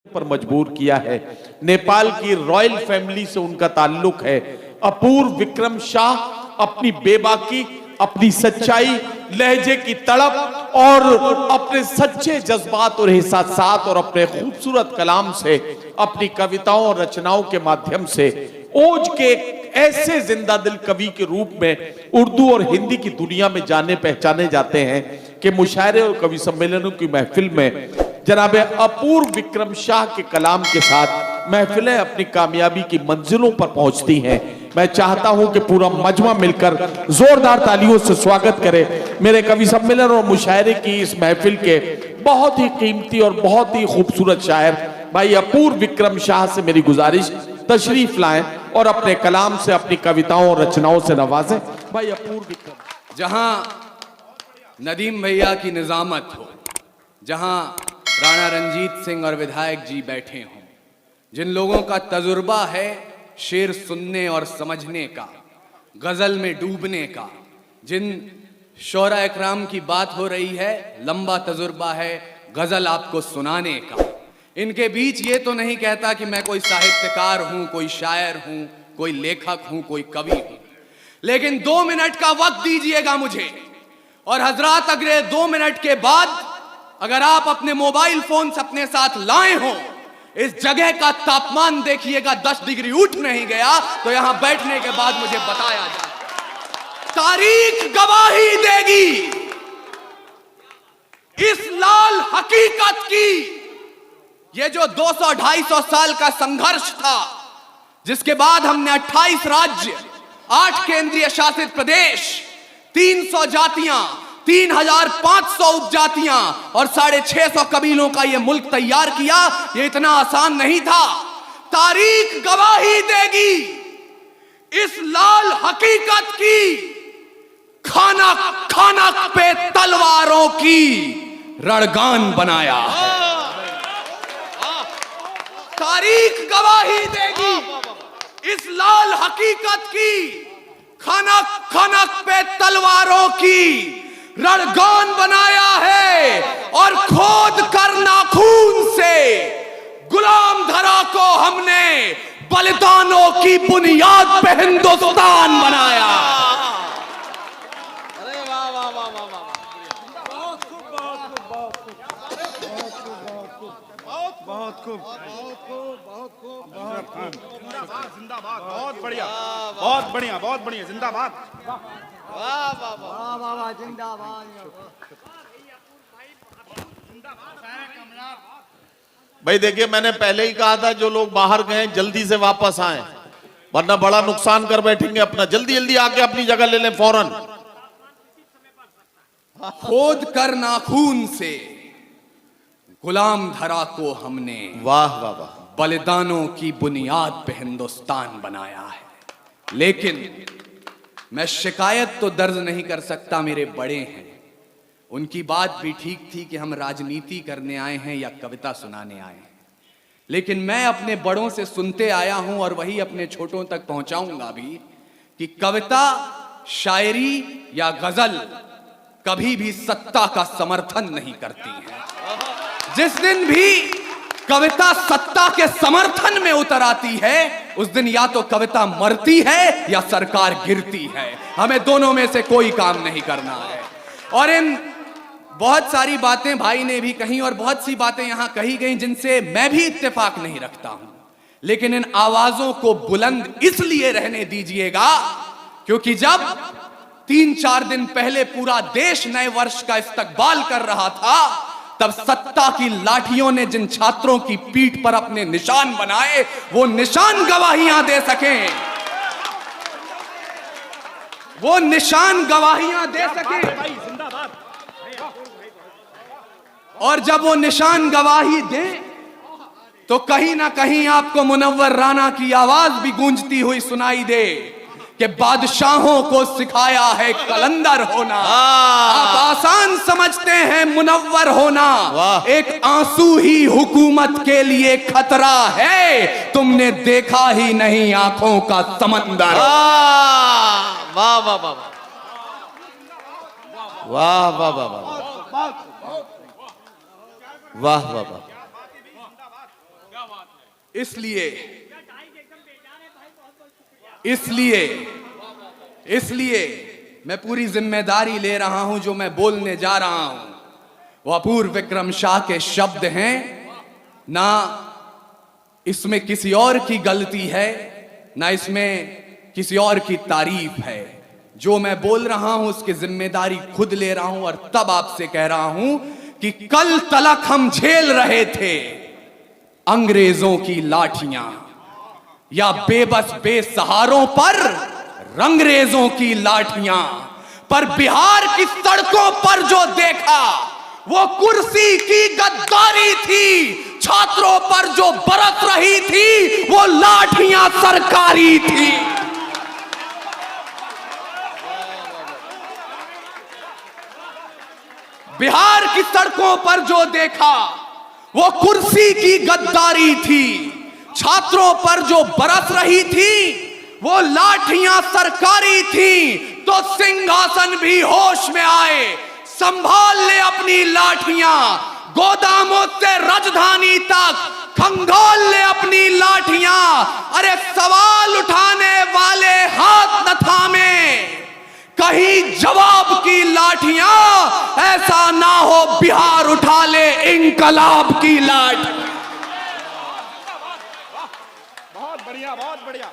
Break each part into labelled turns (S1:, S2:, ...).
S1: पर मजबूर किया है। नेपाल की रॉयल फैमिली से उनका ताल्लुक है। अपूर्व विक्रम शाह अपनी बेबाकी, अपनी सच्चाई, लहजे की तड़प और अपने सच्चे जज्बात और एहसासात और अपने खूबसूरत कलाम से, अपनी कविताओं और रचनाओं के माध्यम से ओज के ऐसे जिंदा दिल कवि के रूप में उर्दू और हिंदी की दुनिया में जाने पहचाने जाते हैं कि मुशायरे और कवि सम्मेलनों की महफिल में जनाब अपूर्व विक्रम शाह के कलाम के साथ महफिलें अपनी कामयाबी की मंजिलों पर पहुंचती हैं। मैं चाहता हूं कि पूरा मजमा मिलकर जोरदार तालियों से स्वागत करे मेरे कवि सम्मेलन और मुशायरे की इस महफिल के बहुत ही कीमती और बहुत ही खूबसूरत शायर भाई अपूर्व विक्रम शाह से मेरी गुजारिश, तशरीफ लाएं और अपने कलाम से, अपनी कविताओं और रचनाओं से नवाजें। भाई अपूर्व विक्रम।
S2: जहां नदीम भैया की निजामत हो, जहां राणा रंजीत सिंह और विधायक जी बैठे हों, जिन लोगों का तजुर्बा है शेर सुनने और समझने का, गजल में डूबने का, जिन शोरा इकराम की बात हो रही है, लंबा तजुर्बा है गजल आपको सुनाने का, इनके बीच ये तो नहीं कहता कि मैं कोई साहित्यकार हूं, कोई शायर हूं, कोई लेखक हूं, कोई कवि हूं, लेकिन 2 मिनट का वक्त दीजिएगा मुझे। और हजरात, अगले 2 मिनट के बाद अगर आप अपने मोबाइल फोन से अपने साथ लाए हो, इस जगह का तापमान देखिएगा 10 डिग्री उठ नहीं गया तो यहां बैठने के बाद मुझे बताया जाए। तारीख गवाही देगी इस लाल हकीकत की, ये जो 200-250 साल का संघर्ष था, जिसके बाद हमने 28 राज्य, 8 केंद्रीय शासित प्रदेश, 300 जातियां, 3500 उपजातियां और 650 कबीलों का यह मुल्क तैयार किया, यह इतना आसान नहीं था। तारीख गवाही देगी इस लाल हकीकत की, खाना खाना पे तलवारों की रणगान बनाया है। तारीख गवाही देगी इस लाल हकीकत की, खाना खाना पे तलवारों की रणगान बनाया है और खोद कर नाखून से गुलाम धरा को हमने बलिदानों की बुनियाद पे हिंदुस्तान बनाया।
S3: अरे वाह वाह वाह वाह वाह, बहुत खूब बहुत खूब बहुत खूब बहुत खूब बहुत खूब
S4: जिंदाबाद जिंदाबाद, बहुत बढ़िया बहुत बढ़िया बहुत बढ़िया, जिंदाबाद।
S3: वाह वाह वाह वाह वाह, जिंदाबाद।
S1: भाई देखिए, मैंने पहले ही कहा था जो लोग बाहर गए जल्दी से वापस आएं, वरना बड़ा नुकसान कर बैठेंगे अपना। जल्दी जल्दी आके अपनी जगह ले लें फौरन।
S2: खोद कर नाखून से गुलाम धरा को हमने
S1: वाह वाह वाह,
S2: बलिदानों की बुनियाद पे हिंदुस्तान बनाया है। लेकिन मैं शिकायत तो दर्ज नहीं कर सकता, मेरे बड़े हैं, उनकी बात भी ठीक थी कि हम राजनीति करने आए हैं या कविता सुनाने आए हैं, लेकिन मैं अपने बड़ों से सुनते आया हूं और वही अपने छोटों तक पहुंचाऊंगा भी कि कविता, शायरी या गजल कभी भी सत्ता का समर्थन नहीं करती है। जिस दिन भी कविता सत्ता के समर्थन में उतर आती है, उस दिन या तो कविता मरती है या सरकार गिरती है। हमें दोनों में से कोई काम नहीं करना है। और इन बहुत सारी बातें भाई ने भी कही और बहुत सी बातें यहां कही गई जिनसे मैं भी इत्तेफाक नहीं रखता हूं, लेकिन इन आवाजों को बुलंद इसलिए रहने दीजिएगा क्योंकि जब 3-4 दिन पहले पूरा देश नए वर्ष का इस्तकबाल कर रहा था, तब सत्ता की लाठियों ने जिन छात्रों की पीठ पर अपने निशान बनाए, वो निशान गवाहियां दे सकें, वो निशान गवाहियां दे सकें। और जब वो निशान गवाही दे तो कहीं ना कहीं आपको मुनव्वर राना की आवाज भी गूंजती हुई सुनाई दे कि बादशाहों को सिखाया है कलंदर होना। आप आसान समझते हैं मुनव्वर होना, एक आंसू ही हुकूमत के लिए खतरा है, तुमने देखा ही नहीं आंखों का समंदर।
S1: वाह वाह वाह वाह वाह वाह वाह वाह वाह वाह वाह।
S2: इसलिए इसलिए इसलिए मैं पूरी जिम्मेदारी ले रहा हूं। जो मैं बोलने जा रहा हूं वो अपूर्व विक्रम शाह के शब्द हैं, ना इसमें किसी और की गलती है, ना इसमें किसी और की तारीफ है। जो मैं बोल रहा हूं उसकी जिम्मेदारी खुद ले रहा हूं और तब आपसे कह रहा हूं कि कल तलक हम झेल रहे थे अंग्रेजों की लाठियां, या बेबस बेसहारों पर रंगरेजों की लाठियां, पर बिहार की सड़कों पर जो देखा वो कुर्सी की गद्दारी थी, छात्रों पर जो बरस रही थी वो लाठियां सरकारी थी। बिहार की सड़कों पर जो देखा वो कुर्सी की गद्दारी थी, छात्रों पर जो बरस रही थी वो लाठियां सरकारी थी। तो सिंहासन भी होश में आए, संभाल ले अपनी लाठियां, गोदामों से राजधानी तक खंगाल ले अपनी लाठियां। अरे सवाल उठाने वाले हाथ न थामे, कहीं जवाब की लाठियां, ऐसा ना हो बिहार उठा ले इंकलाब की लाठ।
S4: बहुत बढ़िया, बहुत बढ़िया।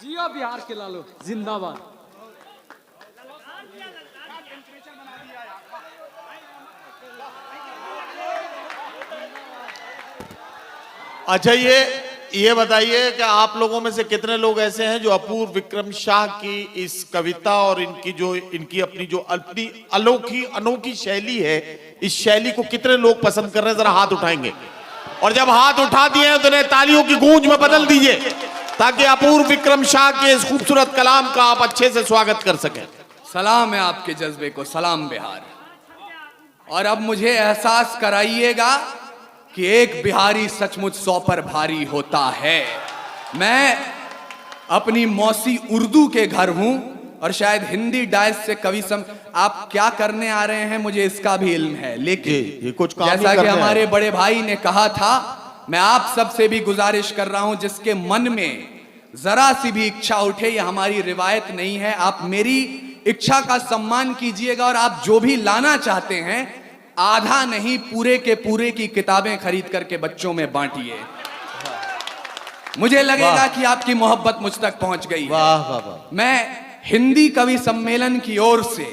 S3: जियो बिहार के लालो जिंदाबाद।
S1: अच्छा, ये बताइए कि आप लोगों में से कितने लोग ऐसे हैं जो अपूर्व विक्रम शाह की इस कविता और इनकी अपनी जो अनोखी शैली है, इस शैली को कितने लोग पसंद कर रहे हैं? जरा हाथ उठाएंगे, और जब हाथ उठा दिए हैं तो उन्हें तालियों की गूंज में बदल दीजिए ताकि अपूर्व विक्रम शाह के इस खूबसूरत कलाम का आप अच्छे से स्वागत कर सकें।
S2: सलाम है आपके जज्बे को, सलाम बिहार। और अब मुझे एहसास कराइएगा कि एक बिहारी सचमुच 100 पर भारी होता है। मैं अपनी मौसी उर्दू के घर हूं और शायद हिंदी डायस से कवि आप क्या करने आ रहे हैं मुझे इसका भी इल्म है, लेकिन
S1: ये कुछ काम
S2: जैसा कि हमारे बड़े भाई ने कहा था, मैं आप सबसे भी गुजारिश कर रहा हूं जिसके मन में जरा सी भी इच्छा उठे, यह हमारी रिवायत नहीं है, आप मेरी इच्छा का सम्मान कीजिएगा और आप जो भी लाना चाहते हैं आधा नहीं पूरे के पूरे की किताबें खरीद करके बच्चों में बांटिए। मुझे लगेगा कि आपकी मोहब्बत मुझ तक पहुंच गई है।
S1: वाह वाह वाह।
S2: मैं हिंदी कवि सम्मेलन की ओर से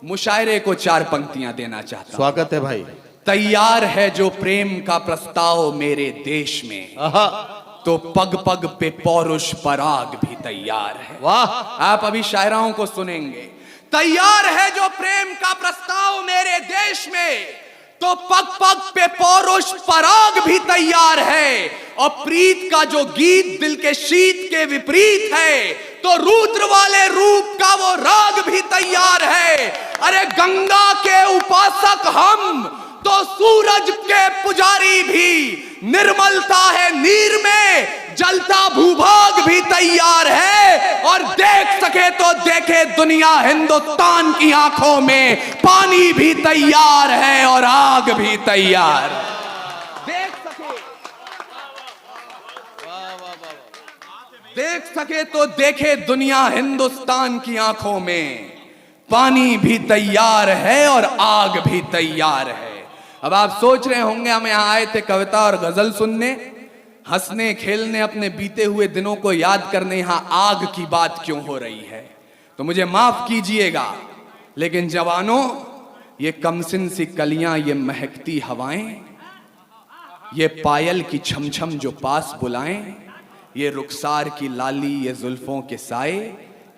S2: मुशायरे को 4 पंक्तियां देना चाहता हूं।
S1: स्वागत है भाई।
S2: तैयार है जो प्रेम का प्रस्ताव मेरे देश में, तो पग पग पे पौरुष पराग भी तैयार है।
S1: वाह।
S2: आप अभी शायराओं को सुनेंगे। तैयार है जो प्रेम का प्रस्ताव मेरे देश में, तो पग पग पे पौरुष पराग भी तैयार है। और प्रीत का जो गीत दिल के शीत के विपरीत है, तो रुद्र वाले रूप का वो राग भी तैयार है। अरे गंगा के उपासक हम, तो सूरज के पुजारी भी, निर्मलता है नीर में, जलता भूभाग भी तैयार है। और देख सके तो देखे दुनिया हिंदुस्तान की आंखों में, पानी भी तैयार है और आग भी तैयार। देख सके तो देखे दुनिया हिंदुस्तान की आंखों में, पानी भी तैयार है और आग भी तैयार है। अब आप सोच रहे होंगे हम यहां आए थे कविता और गजल सुनने, हंसने खेलने, अपने बीते हुए दिनों को याद करने, यहां आग की बात क्यों हो रही है? तो मुझे माफ कीजिएगा, लेकिन जवानों, ये कमसिन सी कलियां, ये महकती हवाएं, ये पायल की छमछम जो पास बुलाएं, ये रुखसार की लाली, ये जुल्फों के साए,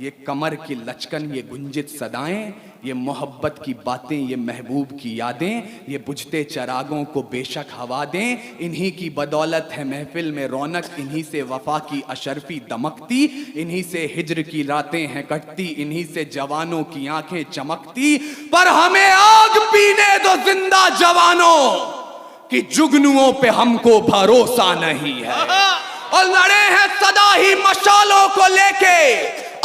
S2: ये कमर की लचकन, ये गुंजित सदाएं, ये मोहब्बत की बातें, ये महबूब की यादें, ये बुझते चरागों को बेशक हवा दें। इन्हीं की बदौलत है महफिल में रौनक, इन्हीं से वफा की अशरफी दमकती, इन्हीं से हिज्र की रातें हैं कटती, इन्हीं से जवानों की आंखें चमकती। पर हमें आग पीने दो जिंदा जवानों, कि जुगनुओं पे हमको भरोसा नहीं है। और लड़े हैं सदा ही मशालों को लेके,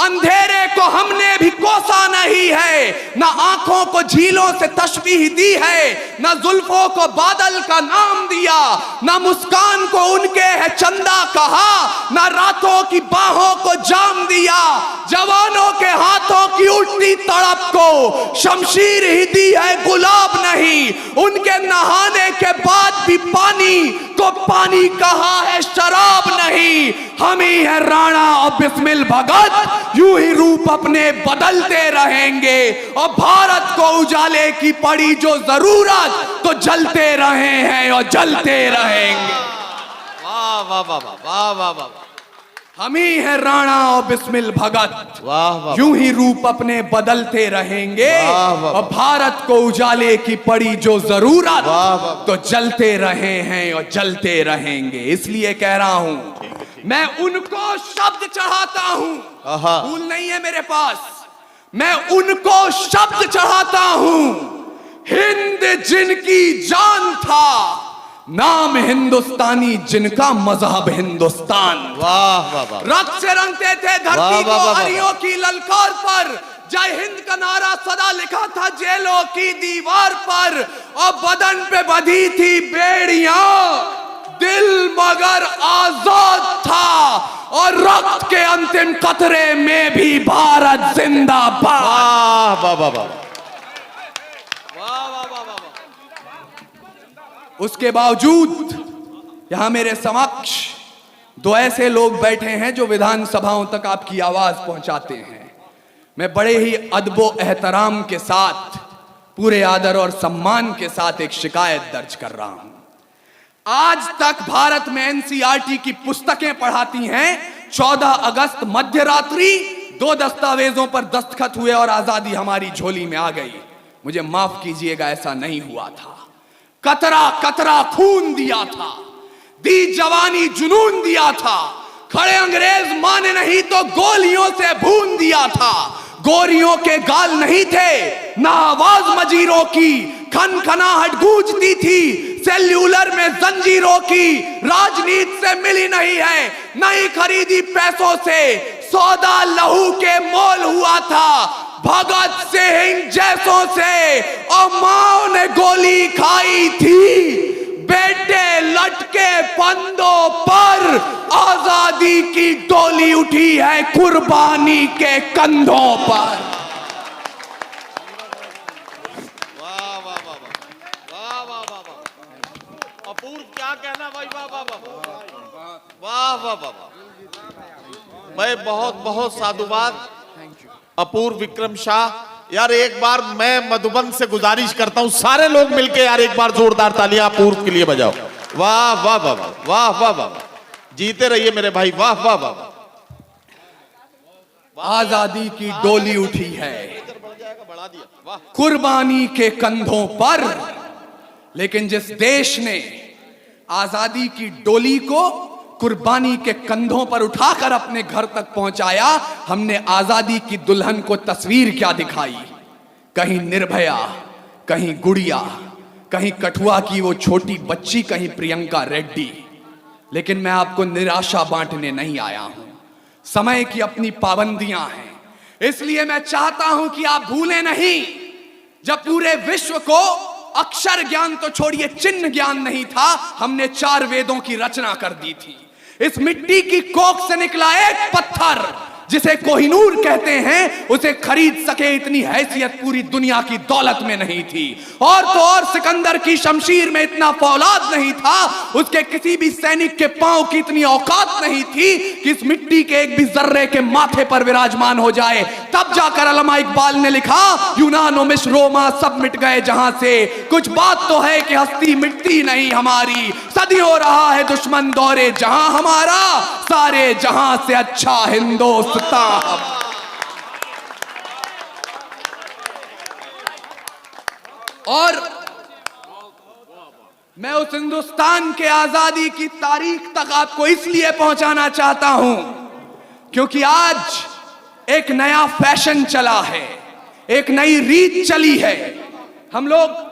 S2: अंधेरे को हमने भी कोसा नहीं है, ना आंखों को झीलों से तशबीह दी है, ना जुल्फों को बादल का नाम दिया, ना मुस्कान को उनके है चंदा कहा, ना रातों की बाहों को जाम दिया, जवानों के हाथों की उठती तड़प को शमशीर ही दी है गुलाब नहीं, उनके नहाने के बाद भी पानी को पानी कहा है शराब नहीं। हम ही है राणा और बिस्मिल भगत, यूं ही रूप अपने बदलते रहेंगे, और भारत को उजाले की पड़ी जो जरूरत तो जलते रहे हैं और जलते रहेंगे।
S3: वाह वाह वाह वाह वाह वाह,
S2: हम ही है राणा और बिस्मिल भगत,
S3: वाह वाह,
S2: यूं ही रूप अपने बदलते रहेंगे,
S3: वाह वाह,
S2: और भारत को उजाले की पड़ी जो जरूरत
S3: वाह वाह,
S2: तो जलते रहे हैं और जलते रहेंगे। इसलिए कह रहा हूं, मैं उनको शब्द चढ़ाता हूं,
S3: आहा,
S2: भूल नहीं है मेरे पास, मैं उनको शब्द चढ़ाता हूं, हिंद जिनकी जान था, नाम हिंदुस्तानी जिनका मजहब हिंदुस्तान।
S3: वाह वाह वाह,
S2: रक्त से रंगते थे
S3: वाह,
S2: धरती
S3: वाह,
S2: को
S3: वाह, वाह।
S2: हरियों की ललकार पर, जय हिंद का नारा सदा लिखा था जेलों की दीवार पर, और बदन पे बंधी थी बेड़ियां, दिल मगर आजाद था, और रक्त के अंतिम कतरे में भी भारत जिंदाबाद।
S3: वाह वाह वाह वाह,
S2: उसके बावजूद यहां मेरे समक्ष दो ऐसे लोग बैठे हैं जो विधानसभाओं तक आपकी आवाज पहुंचाते हैं। मैं बड़े ही अदबो एहतराम के साथ, पूरे आदर और सम्मान के साथ एक शिकायत दर्ज कर रहा हूं। आज तक भारत में एनसीईआरटी की पुस्तकें पढ़ाती हैं, 14 अगस्त मध्य रात्रि 2 दस्तावेजों पर दस्तखत हुए और आजादी हमारी झोली में आ गई। मुझे माफ कीजिएगा, ऐसा नहीं हुआ था। कतरा कतरा खून दिया था, दी जवानी जुनून दिया था, खड़े अंग्रेज माने नहीं तो गोलियों से भून दिया था, गोरियों के गाल नहीं थे ना आवाज मजीरों की, खनखनाहट गूंजती थी सेल्यूलर में जंजीरों की, राजनीति से मिली नहीं है, नहीं खरीदी पैसों से, सौदा लहू के मोल हुआ था, भगत सिंह जैसों से, और माओ ने गोली खाई थी, बेटे लटके फंदों पर, आजादी की डोली उठी है कुर्बानी के कंधों पर।
S3: वाह वाह वाह वाह वाह वाह वाह, अपूर्व क्या कहना भाई, वाह वाह वाह वाह वाह वाह वाह, भाई बहुत बहुत साधुवाद अपूर्व विक्रम शाह। यार एक बार मैं मधुबन से गुजारिश करता हूं, सारे लोग मिलके यार एक बार जोरदार तालियां अपूर्व के लिए बजाओ। वाह वाह वाह वाह वाह वाह, जीते रहिए मेरे भाई, वाह वाह वाह।
S2: आजादी की डोली उठी है
S3: बढ़ा दिया, वाह,
S2: कुर्बानी के कंधों पर, लेकिन जिस देश ने आजादी की डोली को कुर्बानी के कंधों पर उठाकर अपने घर तक पहुंचाया, हमने आजादी की दुल्हन को तस्वीर क्या दिखाई, कहीं निर्भया, कहीं गुड़िया, कहीं कठुआ की वो छोटी बच्ची, कहीं प्रियंका रेड्डी। लेकिन मैं आपको निराशा बांटने नहीं आया हूं, समय की अपनी पाबंदियां हैं, इसलिए मैं चाहता हूं कि आप भूलें नहीं, जब पूरे विश्व को अक्षर ज्ञान तो छोड़िए चिन्ह ज्ञान नहीं था, हमने 4 वेदों की रचना कर दी थी। इस मिट्टी की कोख से निकला एक पत्थर जिसे कोहिनूर कहते हैं, उसे खरीद सके इतनी हैसियत पूरी दुनिया की दौलत में नहीं थी। और तो और सिकंदर की शमशीर में इतना फौलाद नहीं था, उसके किसी भी सैनिक के पांव की इतनी औकात नहीं थी कि इस मिट्टी के एक भी जर्रे के माथे पर विराजमान हो जाए। तब जाकर अल्लामा इकबाल ने लिखा, यूनानो मिस्र रोमा सब मिट गए जहां से, कुछ बात तो है कि हस्ती मिटती नहीं हमारी, सदियों रहा है दुश्मन दौरे जहां हमारा, सारे जहां से अच्छा हिंदुस्तान। और मैं उस हिंदुस्तान के आजादी की तारीख तक आपको इसलिए पहुंचाना चाहता हूं क्योंकि आज एक नया फैशन चला है, एक नई रीत चली है। हम लोग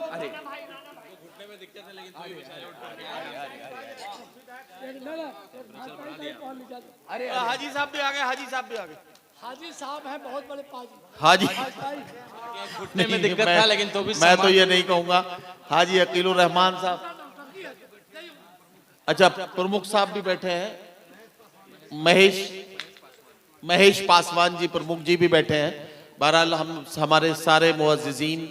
S3: अरे हाजी साहब भी आ गए, हाजी साहब भी आ गए।
S5: हाजी साहब हैं बहुत बड़े पाजी।
S3: हाजी
S6: घुटने में दिक्कत था लेकिन तो भी
S3: मैं तो ये नहीं कहूंगा। हाजी अकीलुर रहमान साहब, अच्छा प्रमुख साहब भी बैठे हैं, महेश पासवान जी प्रमुख जी भी बैठे हैं। बहरहाल हम हमारे सारे मुअज़्ज़िज़ीन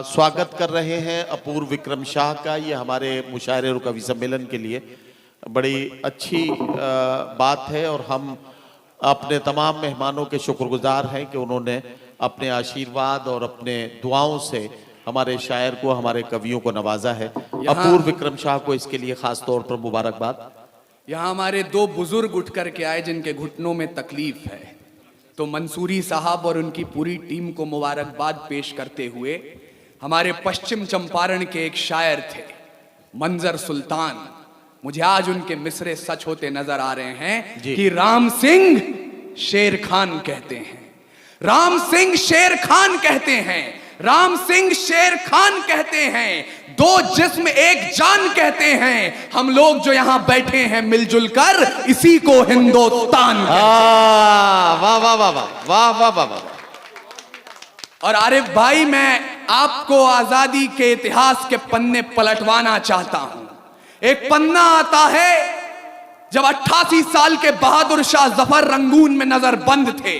S3: स्वागत कर रहे हैं अपूर्व विक्रम शाह का। ये हमारे मुशायरे और कवि सम्मेलन के लिए बड़ी अच्छी बात है और हम अपने तमाम मेहमानों के शुक्रगुजार हैं कि उन्होंने अपने आशीर्वाद और अपने दुआओं से हमारे शायर को, हमारे कवियों को नवाजा है। अपूर्व विक्रम शाह को इसके लिए खास तौर पर मुबारकबाद।
S2: यहाँ हमारे दो बुजुर्ग उठ करके आए जिनके घुटनों में तकलीफ है, तो मंसूरी साहब और उनकी पूरी टीम को मुबारकबाद पेश करते हुए हमारे पश्चिम चंपारण के एक शायर थे मंजर सुल्तान, मुझे आज उनके मिसरे सच होते नजर आ रहे हैं कि राम सिंह शेर खान कहते हैं, राम सिंह शेर खान कहते हैं, राम सिंह शेर खान कहते हैं, दो जिस्म एक जान कहते हैं, हम लोग जो यहां बैठे हैं मिलजुल कर इसी को हिंदुस्तान कहते हैं।
S3: वाह वाह वाह वाह वाह वाह वाह वाह।
S2: और आरिफ भाई, मैं आपको आजादी के इतिहास के पन्ने पलटवाना चाहता हूं। एक पन्ना आता है जब 88 साल के बहादुर शाह जफर रंगून में नजरबंद थे,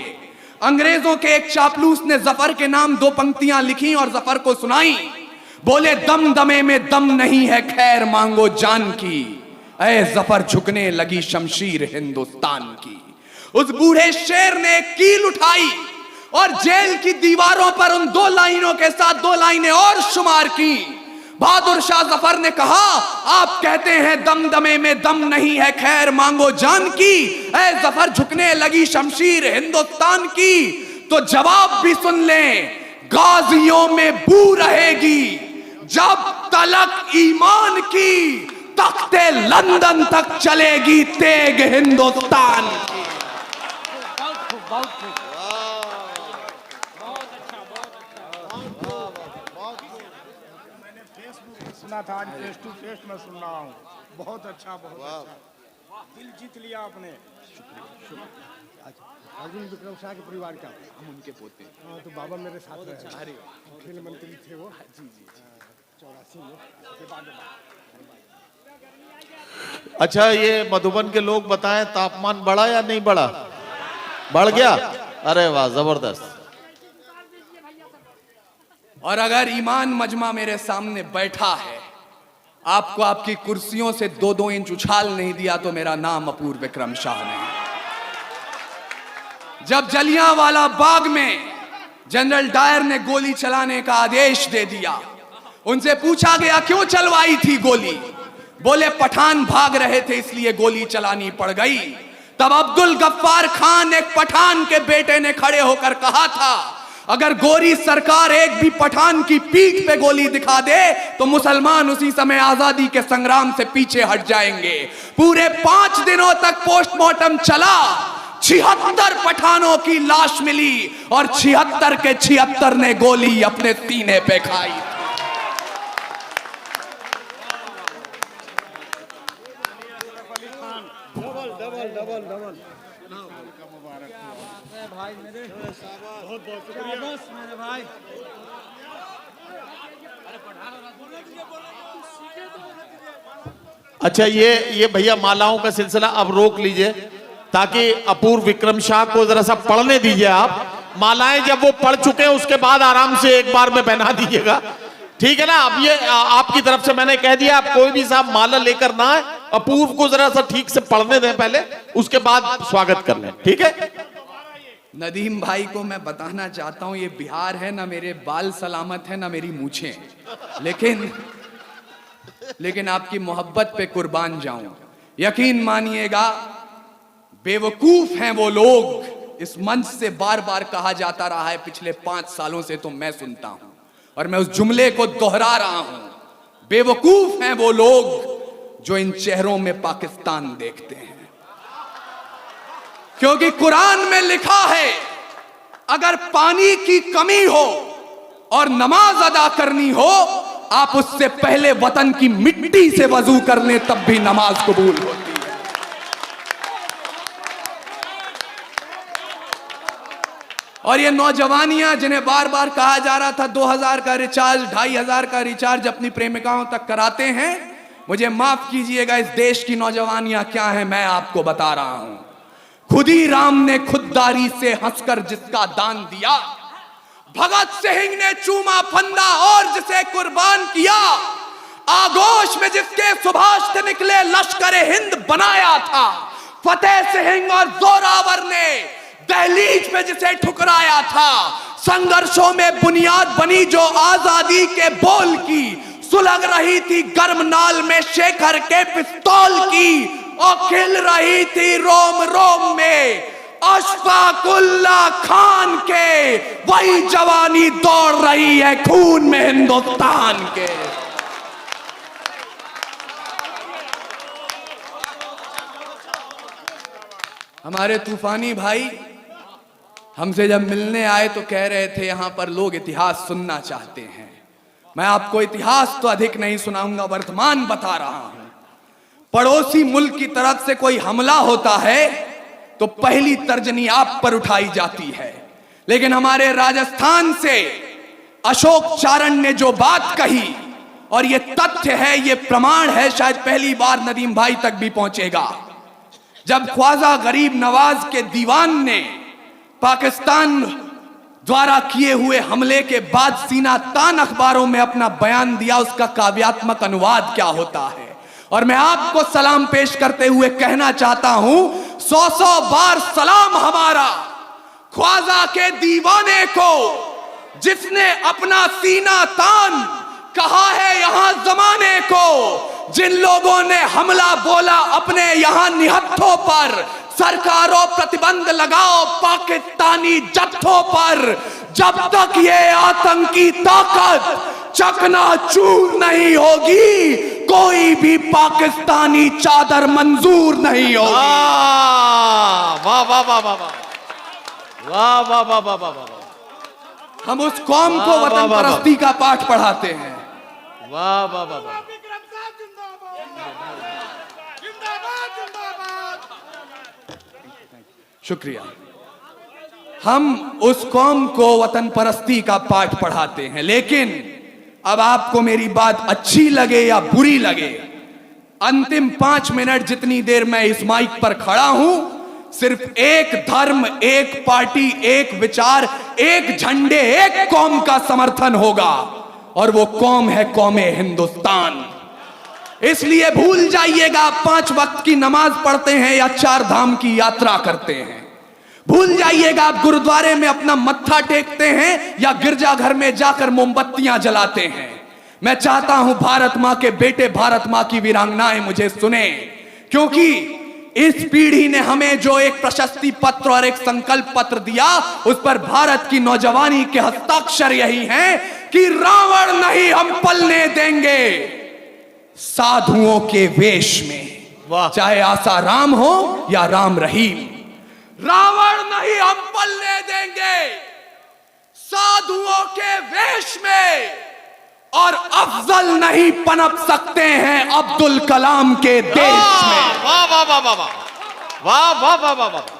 S2: अंग्रेजों के एक चापलूस ने जफर के नाम दो पंक्तियां लिखी और जफर को सुनाई। बोले दम दमे में दम नहीं है खैर मांगो जान की, ऐ जफर झुकने लगी शमशीर हिंदुस्तान की। उस बूढ़े शेर ने एक कील उठाई और जेल की दीवारों पर उन दो लाइनों के साथ दो लाइनें और शुमार की। बहादुर शाह जफर ने कहा, आप कहते हैं दमदमे में दम नहीं है खैर मांगो जान की, ऐ जफर झुकने लगी शमशीर हिंदुस्तान की। तो जवाब भी सुन लें, गाजियों में बू रहेगी जब तलक ईमान की, तख्ते लंदन तक चलेगी तेग हिंदुस्तान की।
S5: सुना था, आज फेस टू फेस में सुन रहा हूँ। बहुत अच्छा, बहुत अच्छा, दिल जीत लिया आपने। अर्जुन विक्रम शाह के परिवार का हम उनके पोते। हाँ, तो बाबा मेरे साथ रहे, खेल मंत्री थे वो। जी जी, 84 में।
S3: अच्छा, ये मधुबन के लोग बताएं, तापमान बढ़ा या नहीं बढ़ा? बढ़ गया? अरे वाह, जबरदस्त।
S2: और अगर ईमान मजमा मेरे सामने बैठा है, आपको आपकी कुर्सियों से 2-2 इंच उछाल नहीं दिया तो मेरा नाम अपूर्व विक्रम शाह नहीं। जब जलियांवाला बाग में जनरल डायर ने गोली चलाने का आदेश दे दिया, उनसे पूछा गया क्यों चलवाई थी गोली, बोले पठान भाग रहे थे इसलिए गोली चलानी पड़ गई। तब अब्दुल गफ्फार खान, एक पठान के बेटे ने खड़े होकर कहा था, अगर गोरी सरकार एक भी पठान की पीठ पे गोली दिखा दे तो मुसलमान उसी समय आजादी के संग्राम से पीछे हट जाएंगे। पूरे 5 दिनों तक पोस्टमार्टम चला, 76 पठानों की लाश मिली और 76 के 76 ने गोली अपने सीने पे खाई।
S5: भाई मेरे बहुत बहुत शुक्रिया मेरे भाई।
S3: अच्छा, ये भैया मालाओं का सिलसिला अब रोक लीजिए ताकि अपूर्व विक्रम शाह को जरा सा पढ़ने दीजिए। आप मालाएं जब वो पढ़ चुके हैं उसके बाद आराम से एक बार में पहना दीजिएगा, ठीक है ना? अब ये आपकी तरफ से मैंने कह दिया, आप कोई भी साहब माला लेकर ना आए, अपूर्व को जरा सा ठीक से पढ़ने दें पहले, उसके बाद स्वागत कर लें, ठीक है?
S2: नदीम भाई को मैं बताना चाहता हूं, ये बिहार है ना, मेरे बाल सलामत है ना मेरी मूछें, लेकिन आपकी मोहब्बत पे कुर्बान जाऊं। यकीन मानिएगा, बेवकूफ हैं वो लोग, इस मंच से बार बार कहा जाता रहा है पिछले 5 सालों से, तो मैं सुनता हूं और मैं उस जुमले को दोहरा रहा हूं। बेवकूफ हैं वो लोग जो इन चेहरों में पाकिस्तान देखते हैं, क्योंकि कुरान में लिखा है अगर पानी की कमी हो और नमाज अदा करनी हो, आप उससे पहले वतन की मिट्टी से वजू कर लें तब भी नमाज कबूल होती है। और ये नौजवानियां जिन्हें बार बार कहा जा रहा था 2000 का रिचार्ज, 2500 का रिचार्ज अपनी प्रेमिकाओं तक कराते हैं, मुझे माफ कीजिएगा, इस देश की नौजवानियां क्या है मैं आपको बता रहा हूं। खुद ही राम ने खुददारी से हंसकर जिसका दान दिया, भगत सिंह ने चूमा फंदा और जिसे कुर्बान किया, आगोश में जिसके सुभाष से निकले लश्कर हिंद बनाया था, फतेह सिंह और जोरावर ने दहलीज में जिसे ठुकराया था, संघर्षों में बुनियाद बनी जो आजादी के बोल की, सुलग रही थी गर्म नाल में शेखर के पिस्तौल की, और खिल रही थी रोम रोम में अशफाकुल्ला खान के, वही जवानी दौड़ रही है खून में हिंदुस्तान के। हमारे तूफानी भाई हमसे जब मिलने आए तो कह रहे थे यहां पर लोग इतिहास सुनना चाहते हैं। मैं आपको इतिहास तो अधिक नहीं सुनाऊंगा, वर्तमान बता रहा हूं। पड़ोसी मुल्क की तरफ से कोई हमला होता है तो पहली तर्जनी आप पर उठाई जाती है, लेकिन हमारे राजस्थान से अशोक चारण ने जो बात कही, और ये तथ्य है, ये प्रमाण है, शायद पहली बार नदीम भाई तक भी पहुंचेगा। जब ख्वाजा गरीब नवाज के दीवान ने पाकिस्तान द्वारा किए हुए हमले के बाद सीना तान अखबारों में अपना बयान दिया, उसका काव्यात्मक अनुवाद क्या होता है, और मैं आपको सलाम पेश करते हुए कहना चाहता हूं, 100 बार सलाम हमारा ख्वाजा के दीवाने को, जिसने अपना सीना तान कहा है यहां जमाने को, जिन लोगों ने हमला बोला अपने यहां निहत्थों पर, सरकारों प्रतिबंध लगाओ पाकिस्तानी जत्थों पर, जब तक ये आतंकी ताकत चकनाचूर नहीं होगी, कोई भी पाकिस्तानी चादर मंजूर नहीं होगी।
S3: वाह वाह वाह वाह वाह वाह वाह वाह वाह वाह वाह।
S2: हम उस कौम को वतन परस्ती का पाठ पढ़ाते हैं।
S3: वाह वाह वाह वाह।
S2: शुक्रिया। हम उस कौम को वतन परस्ती का पाठ पढ़ाते हैं, लेकिन अब आपको मेरी बात अच्छी लगे या बुरी लगे, अंतिम 5 मिनट जितनी देर मैं इस माइक पर खड़ा हूं, सिर्फ एक धर्म, एक पार्टी, एक विचार, एक झंडे, एक कौम का समर्थन होगा, और वो कौम है कौम हिंदुस्तान। इसलिए भूल जाइएगा 5 वक्त की नमाज पढ़ते हैं या 4 धाम की यात्रा करते हैं, भूल जाइएगा आप गुरुद्वारे में अपना मत्था टेकते हैं या गिरजाघर में जाकर मोमबत्तियां जलाते हैं। मैं चाहता हूं भारत मां के बेटे, भारत मां की वीरांगनाएं मुझे सुने, क्योंकि इस पीढ़ी ने हमें जो एक प्रशस्ति पत्र और एक संकल्प पत्र दिया, उस पर भारत की नौजवानी के हस्ताक्षर यही हैं कि रावण नहीं हम पलने देंगे साधुओं के वेश में, चाहे आसाराम हो या राम रहीम। रावण नहीं हम पलने देंगे साधुओं के वेश में, और अफजल नहीं पनप सकते हैं अब्दुल कलाम के देश में।
S3: वाह वाह वाह वाह वाह वाह वाह वाह वाह वाह।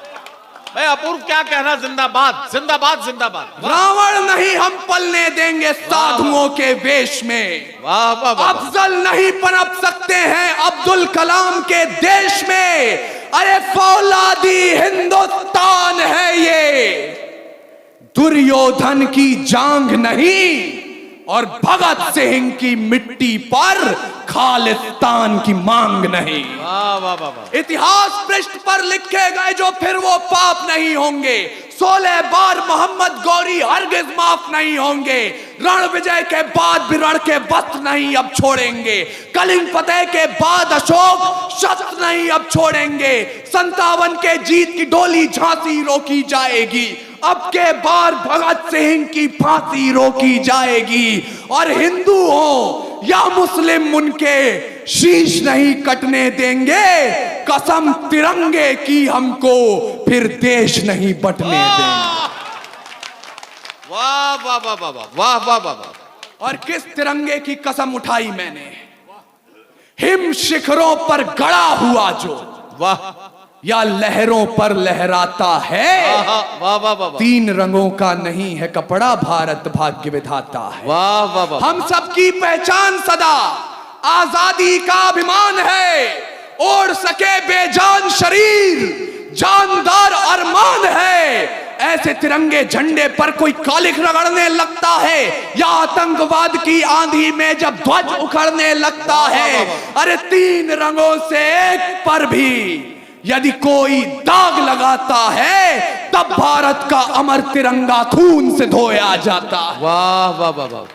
S3: भाई अपूर्व क्या कहना, जिंदाबाद जिंदाबाद जिंदाबाद।
S2: रावण नहीं हम पलने देंगे साधुओं के वेश में,
S3: वाह वाह वाह।
S2: अफजल नहीं पनप सकते हैं अब्दुल कलाम के देश में। अरे फौलादी हिंदुस्तान है ये, दुर्योधन की जांग नहीं, और भगत सिंह की मिट्टी पर खालिस्तान की मांग नहीं।
S3: वाह वाह वाह वाह।
S2: इतिहास पृष्ठ पर लिखे गए जो फिर वो पाप नहीं होंगे, 16 बार मोहम्मद गौरी हरगिज माफ नहीं होंगे, रण विजय के बाद भी रण के वस्त्र नहीं अब छोड़ेंगे, कलिंग फतेह के बाद अशोक शस्त्र नहीं अब छोड़ेंगे, 57 के जीत की डोली झांसी रोकी जाएगी, अब के बार भगत सिंह की फांसी रोकी जाएगी, और हिंदू हो या मुस्लिम उनके शीश नहीं कटने देंगे, कसम तिरंगे की हमको फिर देश नहीं बटने देंगे।
S3: वाह वाह वाह वाह वाह वाह वाह वाह।
S2: और किस तिरंगे की कसम उठाई मैंने, हिम शिखरों पर गड़ा हुआ जो,
S3: वाह
S2: या लहरों पर लहराता है।
S3: वाह वाह वाह वाह
S2: 3 रंगों का नहीं है कपड़ा, भारत भाग्य विधाता है।
S3: वाह वाह वाह
S2: हम सबकी पहचान सदा आजादी का अभिमान है, ओढ़ सके बेजान शरीर जानदार अरमान है। ऐसे तिरंगे झंडे पर कोई कालिख रगड़ने लगता है, या आतंकवाद की आंधी में जब ध्वज उखड़ने लगता है। अरे 3 रंगों से एक पर भी यदि कोई दाग लगाता है, तब भारत का अमर तिरंगा खून से धोया जाता है।
S3: वाह वाह वाह वाह।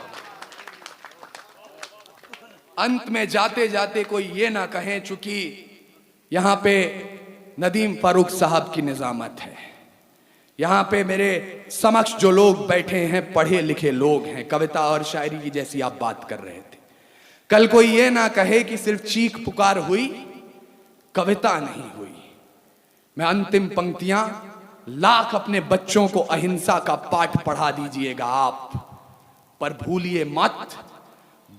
S2: अंत में जाते जाते कोई ये ना कहे, चूंकि यहां पे नदीम फारूक साहब की निजामत है, यहां पे मेरे समक्ष जो लोग बैठे हैं पढ़े लिखे लोग हैं, कविता और शायरी की जैसी आप बात कर रहे थे। कल कोई ये ना कहे कि सिर्फ चीख पुकार हुई, कविता नहीं हुई। मैं अंतिम पंक्तियां लाख अपने बच्चों को अहिंसा का पाठ पढ़ा दीजिएगा आप, पर भूलिए मत,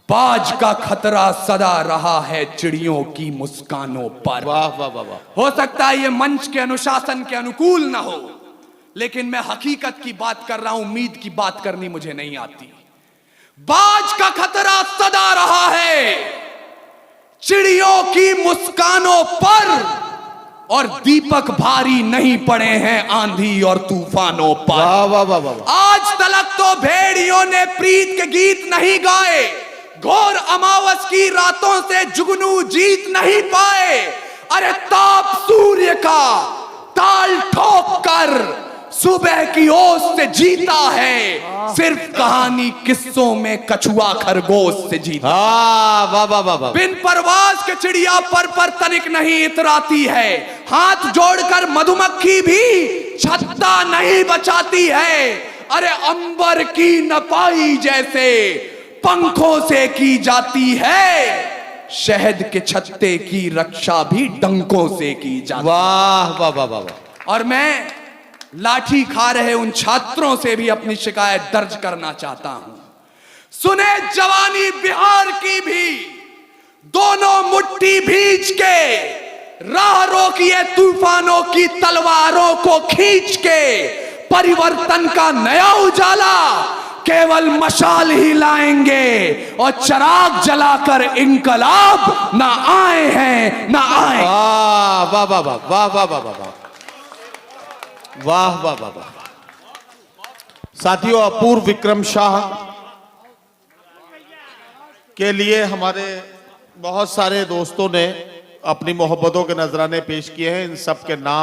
S2: बाज का खतरा सदा रहा है चिड़ियों की मुस्कानों पर।
S3: वाह वाह वाह वाह।
S2: हो सकता है ये मंच के अनुशासन के अनुकूल ना हो, लेकिन मैं हकीकत की बात कर रहा हूं, उम्मीद की बात करनी मुझे नहीं आती। बाज का खतरा सदा रहा है चिड़ियों की मुस्कानों पर, और दीपक भारी नहीं पड़े हैं आंधी और तूफानों पर।
S3: वाह वाह वाह वाह।
S2: आज तलक तो भेड़ियों ने प्रीत के गीत नहीं गाए, घोर अमावस की रातों से जुगनू जीत नहीं पाए। अरे ताप सूर्य का ताल ठोक कर सुबह की ओस से जीता है, सिर्फ कहानी किस्सों में कछुआ खरगोश से जीता।
S3: वाह वाह वाह वाह।
S2: बिन परवाज के चिड़िया पर तनिक नहीं इतराती है, हाथ जोड़कर मधुमक्खी भी छत्ता नहीं बचाती है। अरे अंबर की नपाई जैसे पंखों से की जाती है, शहद के छत्ते की रक्षा भी डंकों से की जाती है।
S3: वाह वाह वाह वाह।
S2: और मैं लाठी खा रहे उन छात्रों से भी अपनी शिकायत दर्ज करना चाहता हूं। सुने जवानी बिहार की भी, दोनों मुट्ठी भींच के राह रोकिए तूफानों की तलवारों को खींच के। परिवर्तन का नया उजाला केवल मशाल ही लाएंगे, और चिराग जलाकर इंकलाब ना आए हैं ना आए।
S3: वाह वाह वाह वाह वाह वाह वाह वाह वाह वाह वाह वाह। साथियों, अपूर्व विक्रम शाह के लिए हमारे बहुत सारे दोस्तों ने अपनी मोहब्बतों के नजराने पेश किए हैं। इन सब के नाम